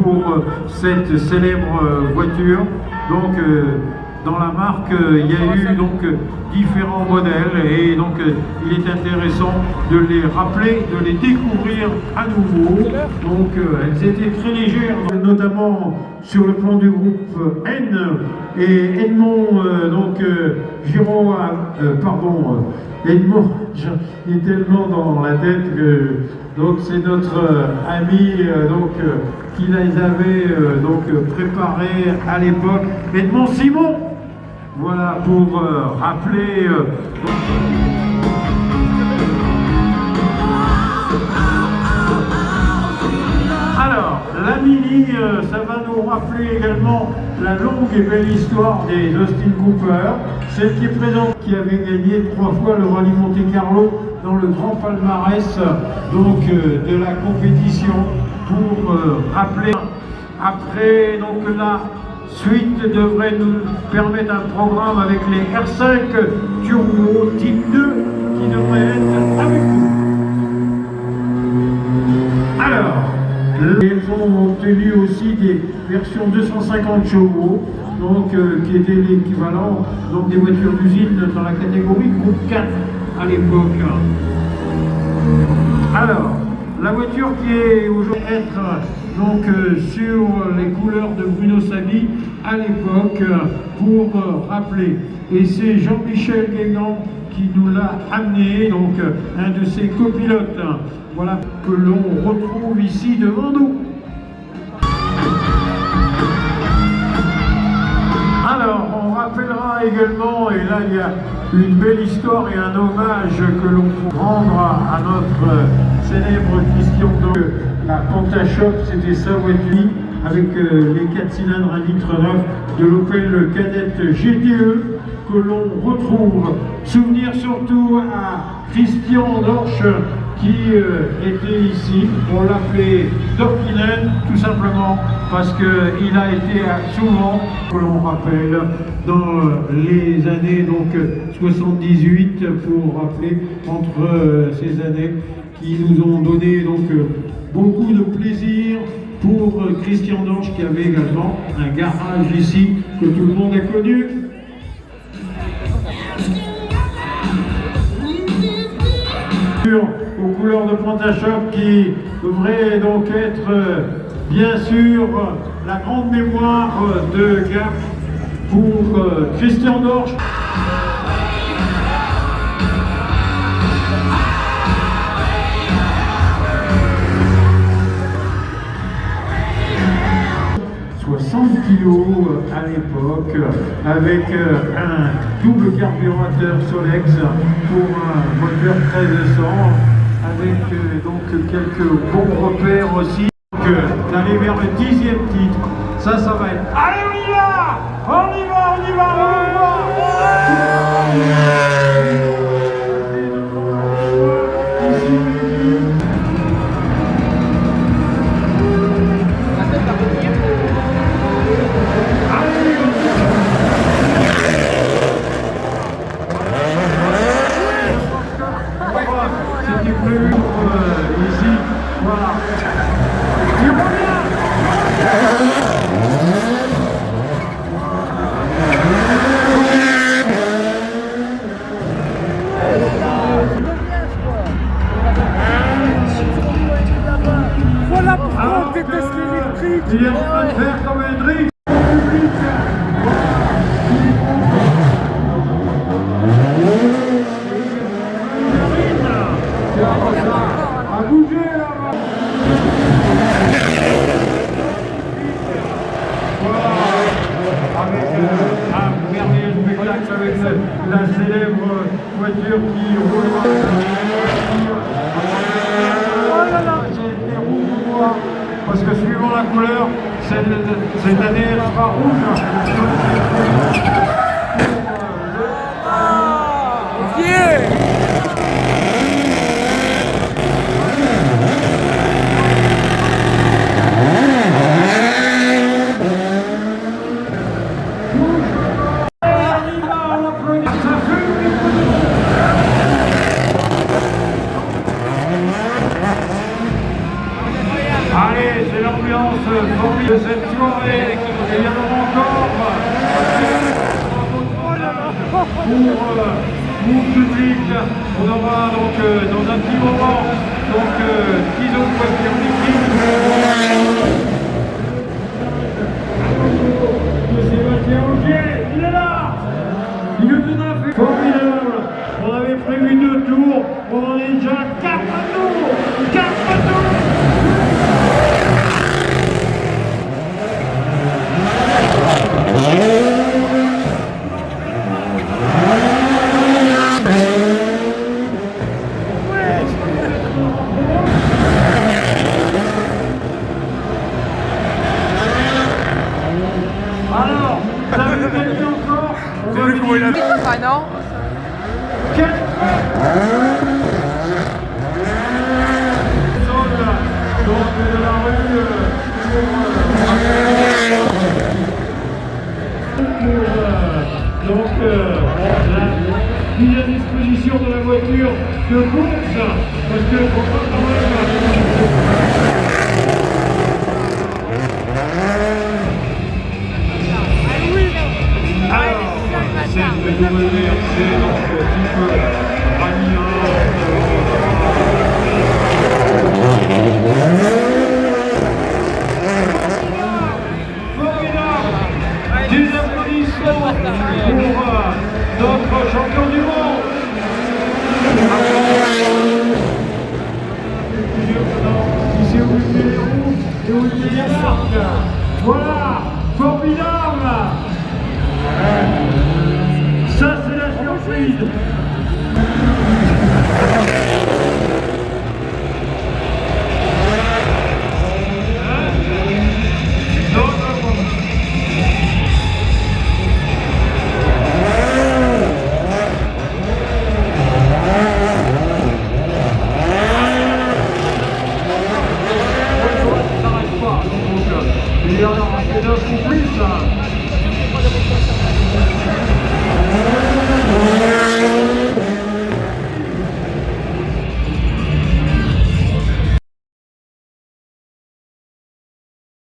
pour cette célèbre voiture. Donc dans la marque, il y a eu donc différents modèles et donc il est intéressant de les rappeler, de les découvrir à nouveau. Donc elles étaient très légères, notamment sur le plan du groupe N et Edmond, Edmond, il est tellement dans la tête que donc c'est notre ami qui les avait préparés à l'époque, Edmond Simon. Voilà pour rappeler. Alors, la Mini, ça va nous rappeler également la longue et belle histoire des Austin Cooper, celle qui est présente, qui avait gagné 3 fois le rallye Monte Carlo dans le grand palmarès de la compétition, pour rappeler. Après la suite devrait nous permettre un programme avec les R5 Turbo Type 2 qui devrait être avec nous. Alors, elles ont obtenu aussi des versions 250 chevaux, qui étaient l'équivalent des voitures d'usine dans la catégorie groupe 4 à l'époque. Alors, la voiture qui est aujourd'hui sur les couleurs de Bruno Savi à l'époque, pour rappeler. Et c'est Jean-Michel Guégan qui nous l'a amené, un de ses copilotes, voilà, que l'on retrouve ici devant nous. Alors, on rappellera également, et là il y a une belle histoire et un hommage que l'on peut rendre à notre célèbre Christian. La Pantashop, c'était sa voiture avec les 4 cylindres 1,9 litre de l'Opel Kadett GTE que l'on retrouve. Souvenir surtout à Christian Dorsch qui était ici. On l'appelait Dorkinen tout simplement parce qu'il a été souvent, que l'on rappelle, dans les années 78, pour rappeler, entre ces années qui nous ont donné beaucoup de plaisir. Pour Christian Dorsch qui avait également un garage ici que tout le monde a connu. Aux couleurs de Pantashop qui devrait être bien sûr la grande mémoire de Gap pour Christian Dorsch. 60 kg à l'époque, avec un double carburateur Solex pour un moteur 1300, avec quelques bons repères aussi. D'aller vers le 10e titre, ça va être. Allez, on y va! On y va, on y va, on y va! C'était prévu ici, voilà. Il revient. Voilà pourquoi on déteste l'électrique. Il est en train de faire comme un drift. À bouger là-bas. Voilà, avec un merveilleux spectacle avec la célèbre voiture qui roulera. Oh là là. Parce que suivant la couleur, cette année elle sera rouge. Allez, c'est l'ambiance formidable de cette soirée. Et il y en aura encore pour le public. On aura donc dans un petit moment 10 autres voitures d'équipe. Sébastien Augier, il est là. Il nous a fait formidable. On avait prévu 2 tours, on en est déjà 4 tours. 4 tours. Alors, ça vous gagné encore. On va lui dire. Ah non. Donc de la rue pour la mise à disposition de la voiture de course parce que faut pas quand même. Alors, cette nouvelle VRC, donc type Rallye 1. Formidable! Des applaudissements pour notre champion du monde! Si c'est Olivier Leroux et Olivier Yarmark. Voilà! Formidable! Ça, c'est la surprise!